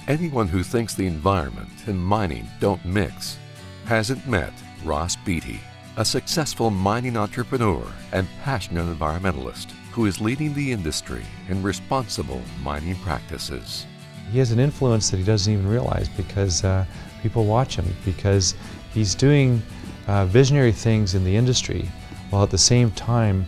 Anyone who thinks the environment and mining don't mix hasn't met Ross Beaty, a successful mining entrepreneur and passionate environmentalist who is leading the industry in responsible mining practices. He has an influence that he doesn't even realize because people watch him, because he's doing visionary things in the industry while at the same time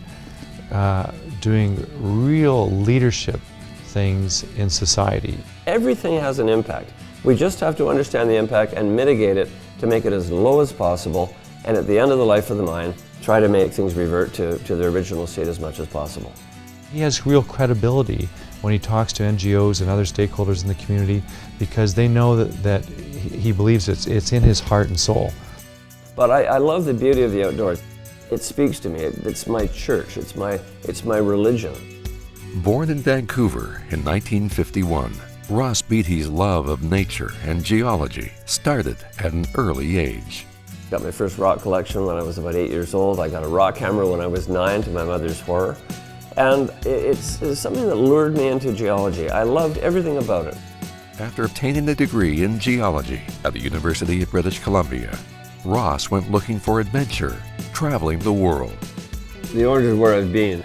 doing real leadership things in society. Everything has an impact. We just have to understand the impact and mitigate it to make it as low as possible, and at the end of the life of the mine, try to make things revert to their original state as much as possible. He has real credibility when he talks to NGOs and other stakeholders in the community because they know that he believes it's in his heart and soul. But I love the beauty of the outdoors. It speaks to me. It's my church. It's my religion. Born in Vancouver in 1951, Ross Beaty's love of nature and geology started at an early age. Got my first rock collection when I was about 8 years old. I got a rock hammer when I was 9, to my mother's horror. And it's something that lured me into geology. I loved everything about it. After obtaining a degree in geology at the University of British Columbia, Ross went looking for adventure, traveling the world. The Orange is where I've been.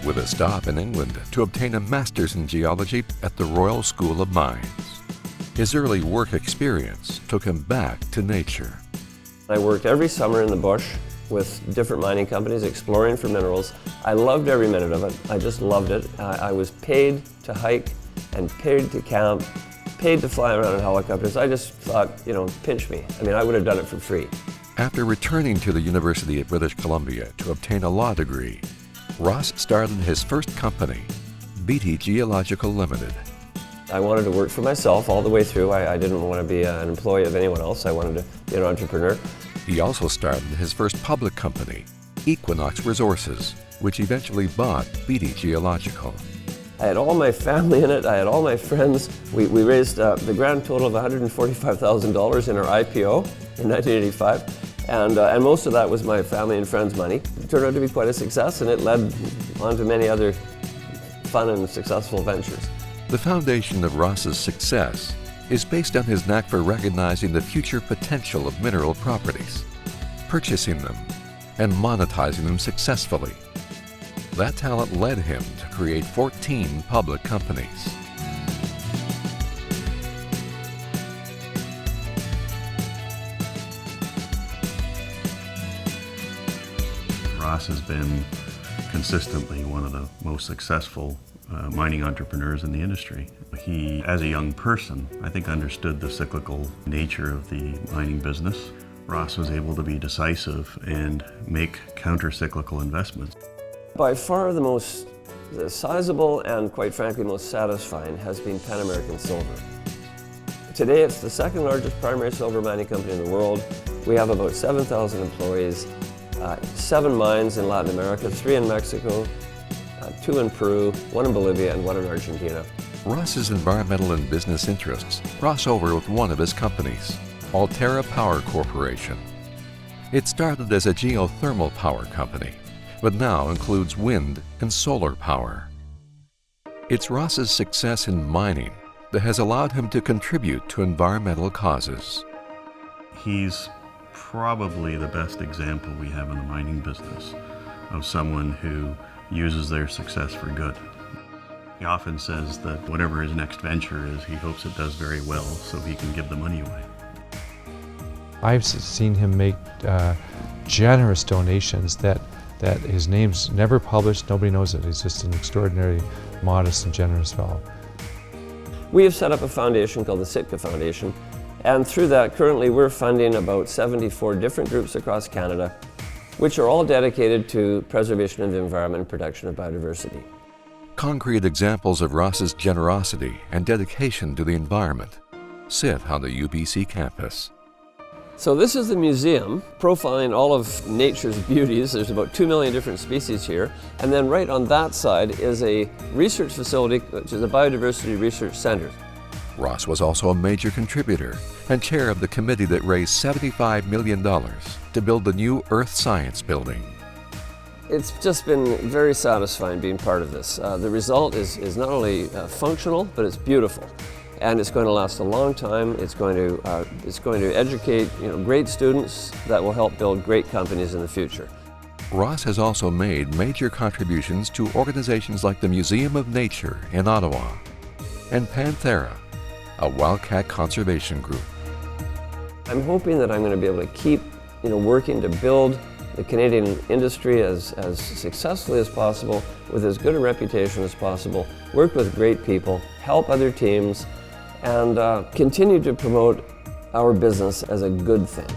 With a stop in England to obtain a master's in geology at the Royal School of Mines. His early work experience took him back to nature. I worked every summer in the bush with different mining companies exploring for minerals. I loved every minute of it. I just loved it. I was paid to hike and paid to camp, paid to fly around in helicopters. I just thought, pinch me. I mean, I would have done it for free. After returning to the University of British Columbia to obtain a law degree, Ross started his first company, Beaty Geological Limited. I wanted to work for myself all the way through. I didn't want to be an employee of anyone else. I wanted to be an entrepreneur. He also started his first public company, Equinox Resources, which eventually bought Beaty Geological. I had all my family in it. I had all my friends. We raised the grand total of $145,000 in our IPO in 1985. And most of that was my family and friends' money. It turned out to be quite a success, and it led on to many other fun and successful ventures. The foundation of Ross's success is based on his knack for recognizing the future potential of mineral properties, purchasing them, and monetizing them successfully. That talent led him to create 14 public companies. Ross has been consistently one of the most successful mining entrepreneurs in the industry. He, as a young person, I think understood the cyclical nature of the mining business. Ross was able to be decisive and make counter-cyclical investments. By far the most sizable and, quite frankly, most satisfying has been Pan American Silver. Today it's the second largest primary silver mining company in the world. We have about 7,000 employees, 7 mines in Latin America, 3 in Mexico, 2 in Peru, 1 in Bolivia, and 1 in Argentina. Ross's environmental and business interests cross over with one of his companies, Alterra Power Corporation. It started as a geothermal power company, but now includes wind and solar power. It's Ross's success in mining that has allowed him to contribute to environmental causes. He's probably the best example we have in the mining business of someone who uses their success for good. He often says that whatever his next venture is, he hopes it does very well so he can give the money away. I've seen him make generous donations that his name's never published, nobody knows it. He's just an extraordinary, modest and generous fellow. We have set up a foundation called the Sitka Foundation, and through that currently we're funding about 74 different groups across Canada, which are all dedicated to preservation of the environment and protection of biodiversity. Concrete examples of Ross's generosity and dedication to the environment sit on the UBC campus. So this is the museum profiling all of nature's beauties. There's about 2 million different species here. And then right on that side is a research facility, which is a biodiversity research center. Ross was also a major contributor and chair of the committee that raised $75 million to build the new Earth Science Building. It's just been very satisfying being part of this. The result is not only functional, but it's beautiful. And it's going to last a long time. It's going to educate great students that will help build great companies in the future. Ross has also made major contributions to organizations like the Museum of Nature in Ottawa and Panthera, a wildcat conservation group. I'm hoping that I'm going to be able to keep working to build the Canadian industry as successfully as possible, with as good a reputation as possible, work with great people, help other teams, and continue to promote our business as a good thing.